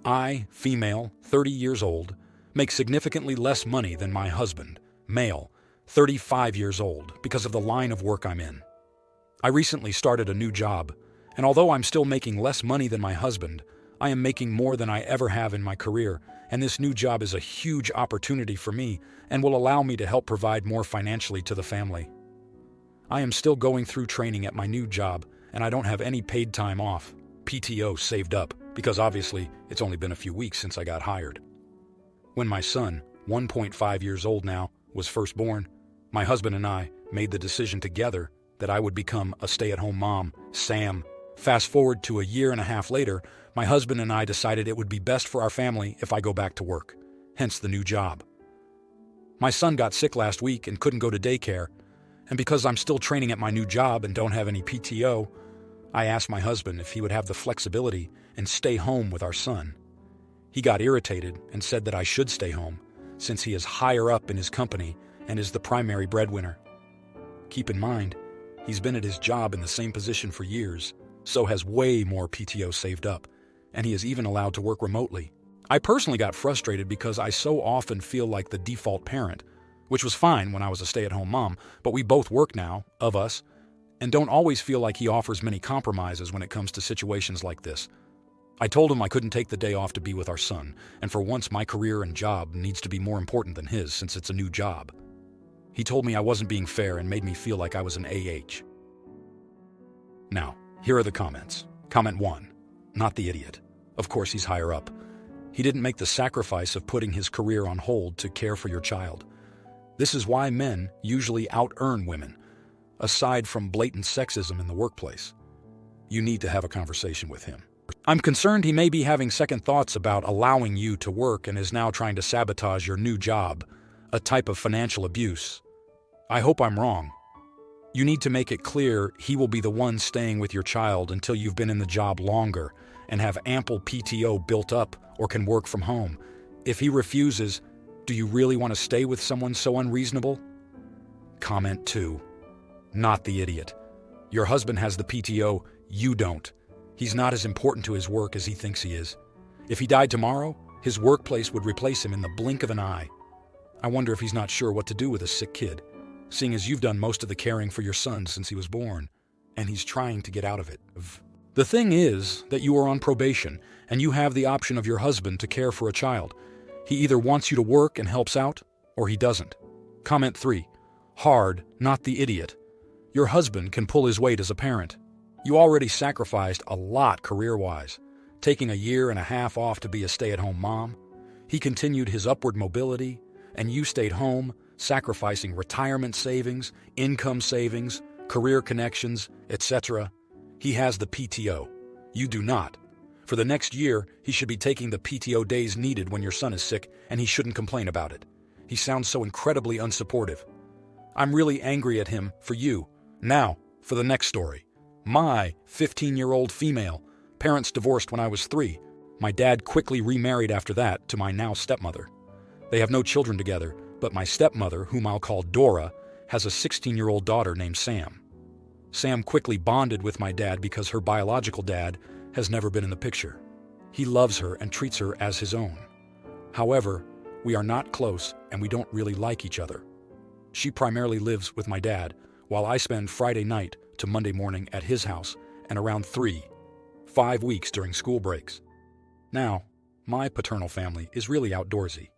I, female, 30 years old, make significantly less money than my husband, male, 35 years old, because of the line of work I'm in. I recently started a new job, and although I'm still making less money than my husband, I am making more than I ever have in my career, and this new job is a huge opportunity for me and will allow me to help provide more financially to the family. I am still going through training at my new job, and I don't have any paid time off, PTO, saved up, because obviously it's only been a few weeks since I got hired. When my son, 1.5 years old now, was first born, my husband and I made the decision together that I would become a stay-at-home mom, Sam. Fast forward to a year and a half later, my husband and I decided it would be best for our family if I go back to work, hence the new job. My son got sick last week and couldn't go to daycare, and because I'm still training at my new job and don't have any PTO, I asked my husband if he would have the flexibility and stay home with our son. He got irritated and said that I should stay home, since he is higher up in his company and is the primary breadwinner. Keep in mind, he's been at his job in the same position for years, so has way more PTO saved up, and he is even allowed to work remotely. I personally got frustrated because I so often feel like the default parent, which was fine when I was a stay-at-home mom, but we both work now, of us, and don't always feel like he offers many compromises when it comes to situations like this. I told him I couldn't take the day off to be with our son, and for once my career and job needs to be more important than his since it's a new job. He told me I wasn't being fair and made me feel like I was an AH. Now, here are the comments. Comment 1. Not the idiot. Of course he's higher up. He didn't make the sacrifice of putting his career on hold to care for your child. This is why men usually out-earn women, aside from blatant sexism in the workplace. You need to have a conversation with him. I'm concerned he may be having second thoughts about allowing you to work and is now trying to sabotage your new job, a type of financial abuse. I hope I'm wrong. You need to make it clear he will be the one staying with your child until you've been in the job longer and have ample PTO built up or can work from home. If he refuses, do you really want to stay with someone so unreasonable? Comment 2. Not the idiot. Your husband has the PTO, you don't. He's not as important to his work as he thinks he is. If he died tomorrow, his workplace would replace him in the blink of an eye. I wonder if he's not sure what to do with a sick kid, seeing as you've done most of the caring for your son since he was born, and he's trying to get out of it. The thing is that you are on probation, and you have the option of your husband to care for a child. He either wants you to work and helps out, or he doesn't. Comment 3. Hard, not the idiot. Your husband can pull his weight as a parent. You already sacrificed a lot career-wise, taking a year and a half off to be a stay-at-home mom. He continued his upward mobility, and you stayed home, sacrificing retirement savings, income savings, career connections, etc. He has the PTO. You do not. For the next year, he should be taking the PTO days needed when your son is sick, and he shouldn't complain about it. He sounds so incredibly unsupportive. I'm really angry at him for you. Now, for the next story. My 15-year-old female. Parents divorced when I was 3. My dad quickly remarried after that to my now stepmother. They have no children together, but my stepmother, whom I'll call Dora, has a 16-year-old daughter named Sam. Sam quickly bonded with my dad because her biological dad has never been in the picture. He loves her and treats her as his own. However, we are not close and we don't really like each other. She primarily lives with my dad, while I spend Friday night to Monday morning at his house and around 5 weeks during school breaks. Now, my paternal family is really outdoorsy.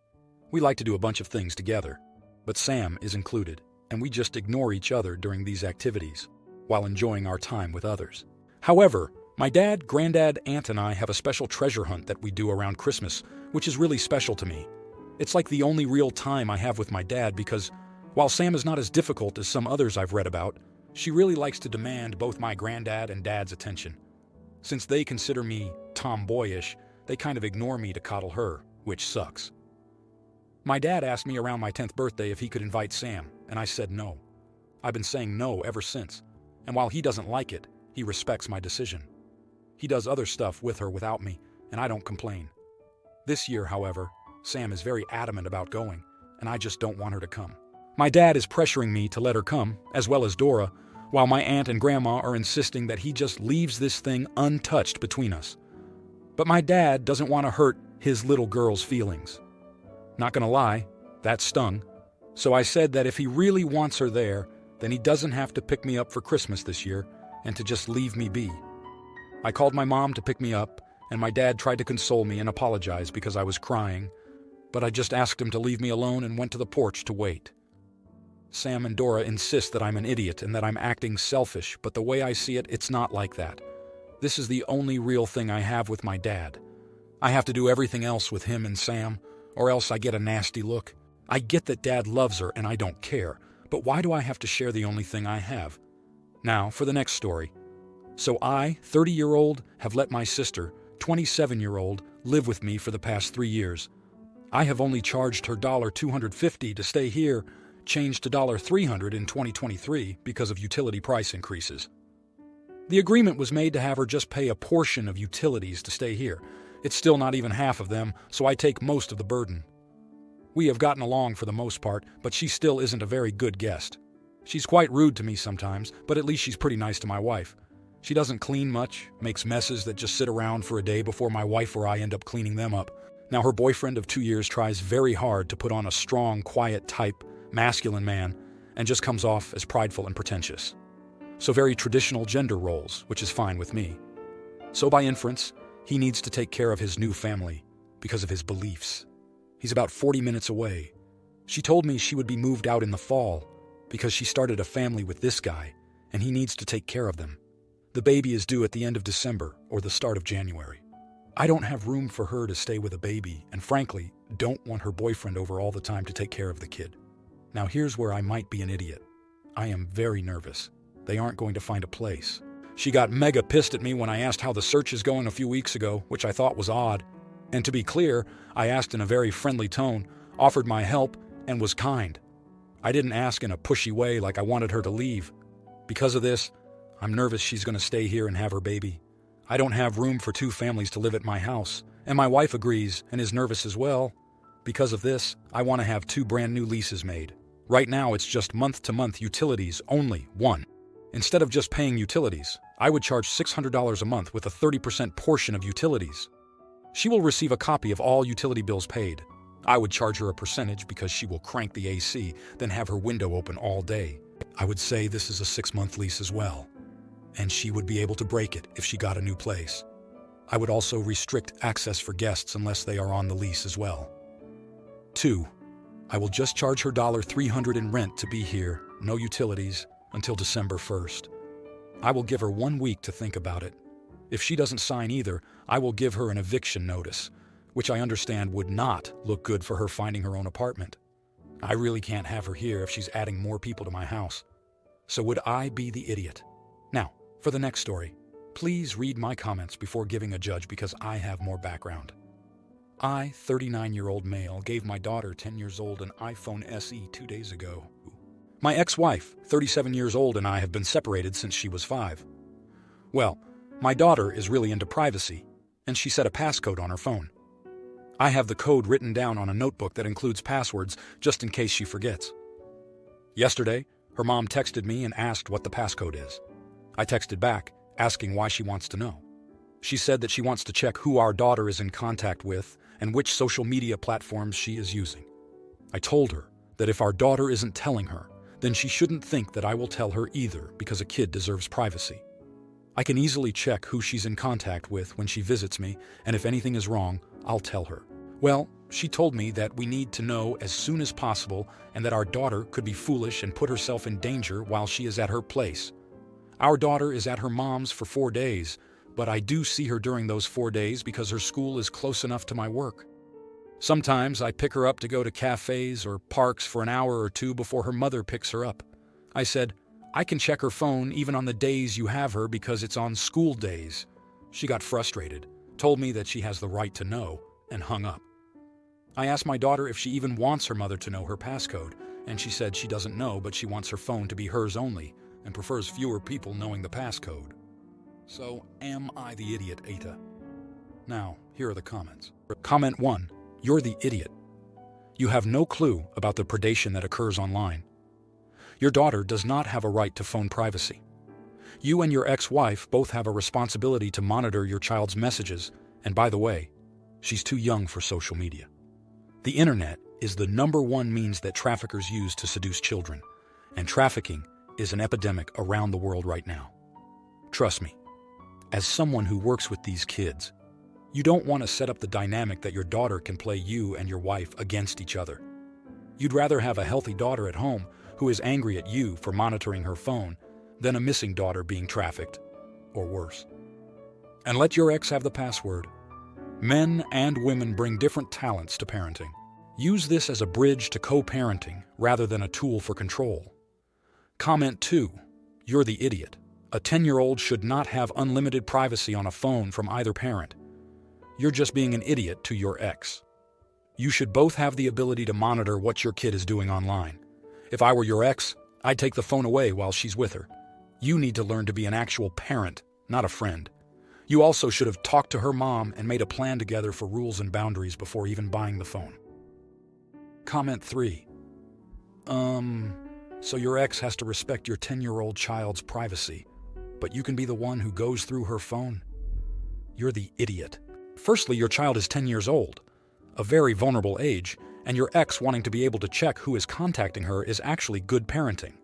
We like to do a bunch of things together, but Sam is included, and we just ignore each other during these activities while enjoying our time with others. However, my dad, granddad, aunt, and I have a special treasure hunt that we do around Christmas, which is really special to me. It's like the only real time I have with my dad because, while Sam is not as difficult as some others I've read about, she really likes to demand both my granddad and dad's attention. Since they consider me tomboyish, they kind of ignore me to coddle her, which sucks. My dad asked me around my 10th birthday if he could invite Sam, and I said no. I've been saying no ever since, and while he doesn't like it, he respects my decision. He does other stuff with her without me, and I don't complain. This year, however, Sam is very adamant about going, and I just don't want her to come. My dad is pressuring me to let her come, as well as Dora, while my aunt and grandma are insisting that he just leaves this thing untouched between us. But my dad doesn't want to hurt his little girl's feelings. Not gonna lie, that stung. So I said that if he really wants her there, then he doesn't have to pick me up for Christmas this year and to just leave me be. I called my mom to pick me up, and my dad tried to console me and apologize because I was crying, but I just asked him to leave me alone and went to the porch to wait. Sam and Dora insist that I'm an idiot and that I'm acting selfish, but the way I see it, it's not like that. This is the only real thing I have with my dad. I have to do everything else with him and Sam, or else I get a nasty look. I get that Dad loves her and I don't care, but why do I have to share the only thing I have? Now, for the next story. So I, 30-year-old, have let my sister, 27-year-old, live with me for the past 3 years. I have only charged her $250 to stay here, changed to $300 in 2023 because of utility price increases. The agreement was made to have her just pay a portion of utilities to stay here. It's still not even half of them, so I take most of the burden. We have gotten along for the most part, but she still isn't a very good guest. She's quite rude to me sometimes, but at least she's pretty nice to my wife. She doesn't clean much, makes messes that just sit around for a day before my wife or I end up cleaning them up. Now her boyfriend of 2 years tries very hard to put on a strong, quiet type, masculine man, and just comes off as prideful and pretentious. So very traditional gender roles, which is fine with me. So by inference, he needs to take care of his new family because of his beliefs. He's about 40 minutes away. She told me she would be moved out in the fall because she started a family with this guy, and he needs to take care of them. The baby is due at the end of December or the start of January. I don't have room for her to stay with a baby, and frankly, don't want her boyfriend over all the time to take care of the kid. Now here's where I might be an idiot. I am very nervous. They aren't going to find a place. She got mega pissed at me when I asked how the search is going a few weeks ago, which I thought was odd. And to be clear, I asked in a very friendly tone, offered my help, and was kind. I didn't ask in a pushy way like I wanted her to leave. Because of this, I'm nervous she's going to stay here and have her baby. I don't have room for 2 families to live at my house, and my wife agrees and is nervous as well. Because of this, I want to have 2 brand new leases made. Right now, it's just month-to-month utilities only, 1. Instead of just paying utilities, I would charge $600 a month with a 30% portion of utilities. She will receive a copy of all utility bills paid. I would charge her a percentage because she will crank the AC, then have her window open all day. I would say this is a 6-month lease as well, and she would be able to break it if she got a new place. I would also restrict access for guests unless they are on the lease as well. 2. I will just charge her $300 in rent to be here, no utilities, until December 1st. I will give her 1 week to think about it. If she doesn't sign either, I will give her an eviction notice, which I understand would not look good for her finding her own apartment. I really can't have her here if she's adding more people to my house. So would I be the idiot? Now, for the next story, please read my comments before giving a judge because I have more background. I, 39-year-old male, gave my daughter, 10 years old, an iPhone SE 2 days ago. My ex-wife, 37 years old, and I have been separated since she was 5. Well, my daughter is really into privacy, and she set a passcode on her phone. I have the code written down on a notebook that includes passwords just in case she forgets. Yesterday, her mom texted me and asked what the passcode is. I texted back, asking why she wants to know. She said that she wants to check who our daughter is in contact with and which social media platforms she is using. I told her that if our daughter isn't telling her, then she shouldn't think that I will tell her either because a kid deserves privacy. I can easily check who she's in contact with when she visits me, and if anything is wrong, I'll tell her. Well, she told me that we need to know as soon as possible and that our daughter could be foolish and put herself in danger while she is at her place. Our daughter is at her mom's for 4 days, but I do see her during those 4 days because her school is close enough to my work. Sometimes I pick her up to go to cafes or parks for an hour or 2 before her mother picks her up. I said, I can check her phone even on the days you have her because it's on school days. She got frustrated, told me that she has the right to know, and hung up. I asked my daughter if she even wants her mother to know her passcode, and she said she doesn't know, but she wants her phone to be hers only and prefers fewer people knowing the passcode. So, am I the idiot, Eta? Now, here are the comments. Comment 1. You're the idiot. You have no clue about the predation that occurs online. Your daughter does not have a right to phone privacy. You and your ex-wife both have a responsibility to monitor your child's messages And by the way, she's too young for social media. The internet is the #1 means that traffickers use to seduce children, and trafficking is an epidemic around the world right now. Trust me, as someone who works with these kids, you don't want to set up the dynamic that your daughter can play you and your wife against each other. You'd rather have a healthy daughter at home who is angry at you for monitoring her phone than a missing daughter being trafficked, or worse. And let your ex have the password. Men and women bring different talents to parenting. Use this as a bridge to co-parenting rather than a tool for control. Comment 2. You're the idiot. A 10-year-old should not have unlimited privacy on a phone from either parent. You're just being an idiot to your ex. You should both have the ability to monitor what your kid is doing online. If I were your ex, I'd take the phone away while she's with her. You need to learn to be an actual parent, not a friend. You also should have talked to her mom and made a plan together for rules and boundaries before even buying the phone. Comment 3. So your ex has to respect your 10-year-old child's privacy, but you can be the one who goes through her phone? You're the idiot. Firstly, your child is 10 years old, a very vulnerable age, and your ex wanting to be able to check who is contacting her is actually good parenting.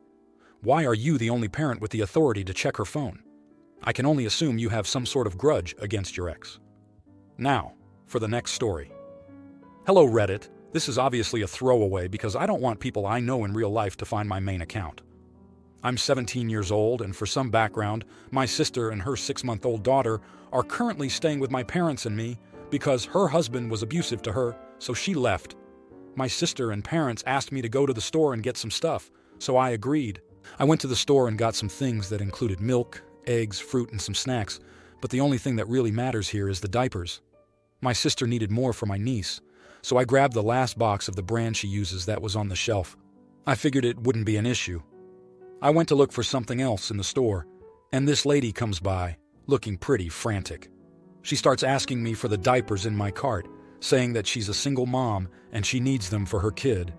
Why are you the only parent with the authority to check her phone? I can only assume you have some sort of grudge against your ex. Now, for the next story. Hello, Reddit. This is obviously a throwaway because I don't want people I know in real life to find my main account. I'm 17 years old, and for some background, my sister and her 6-month-old daughter are currently staying with my parents and me because her husband was abusive to her, so she left. My sister and parents asked me to go to the store and get some stuff, so I agreed. I went to the store and got some things that included milk, eggs, fruit, and some snacks, but the only thing that really matters here is the diapers. My sister needed more for my niece, so I grabbed the last box of the brand she uses that was on the shelf. I figured it wouldn't be an issue. I went to look for something else in the store, and this lady comes by, looking pretty frantic. She starts asking me for the diapers in my cart, saying that she's a single mom and she needs them for her kid,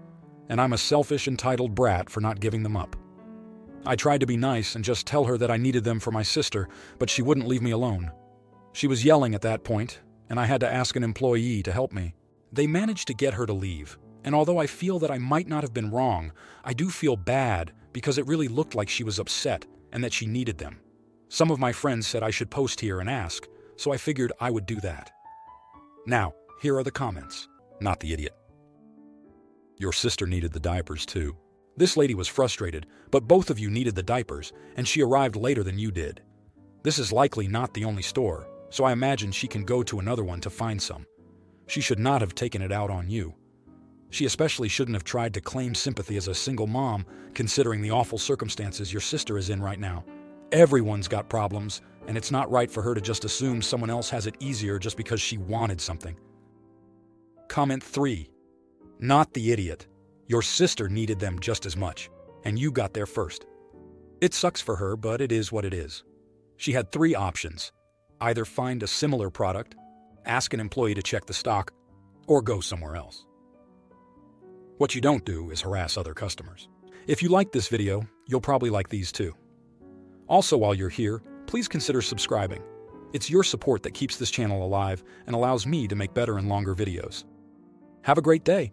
and I'm a selfish, entitled brat for not giving them up. I tried to be nice and just tell her that I needed them for my sister, but she wouldn't leave me alone. She was yelling at that point, and I had to ask an employee to help me. They managed to get her to leave, and although I feel that I might not have been wrong, I do feel bad because it really looked like she was upset and that she needed them. Some of my friends said I should post here and ask, so I figured I would do that. Now, here are the comments. Not the idiot. Your sister needed the diapers too. This lady was frustrated, but both of you needed the diapers, and she arrived later than you did. This is likely not the only store, so I imagine she can go to another one to find some. She should not have taken it out on you. She especially shouldn't have tried to claim sympathy as a single mom, considering the awful circumstances your sister is in right now. Everyone's got problems, and it's not right for her to just assume someone else has it easier just because she wanted something. Comment 3. Not the idiot. Your sister needed them just as much, and you got there first. It sucks for her, but it is what it is. She had 3 options. Either find a similar product, ask an employee to check the stock, or go somewhere else. What you don't do is harass other customers. If you liked this video, you'll probably like these too. Also, while you're here, please consider subscribing. It's your support that keeps this channel alive and allows me to make better and longer videos. Have a great day.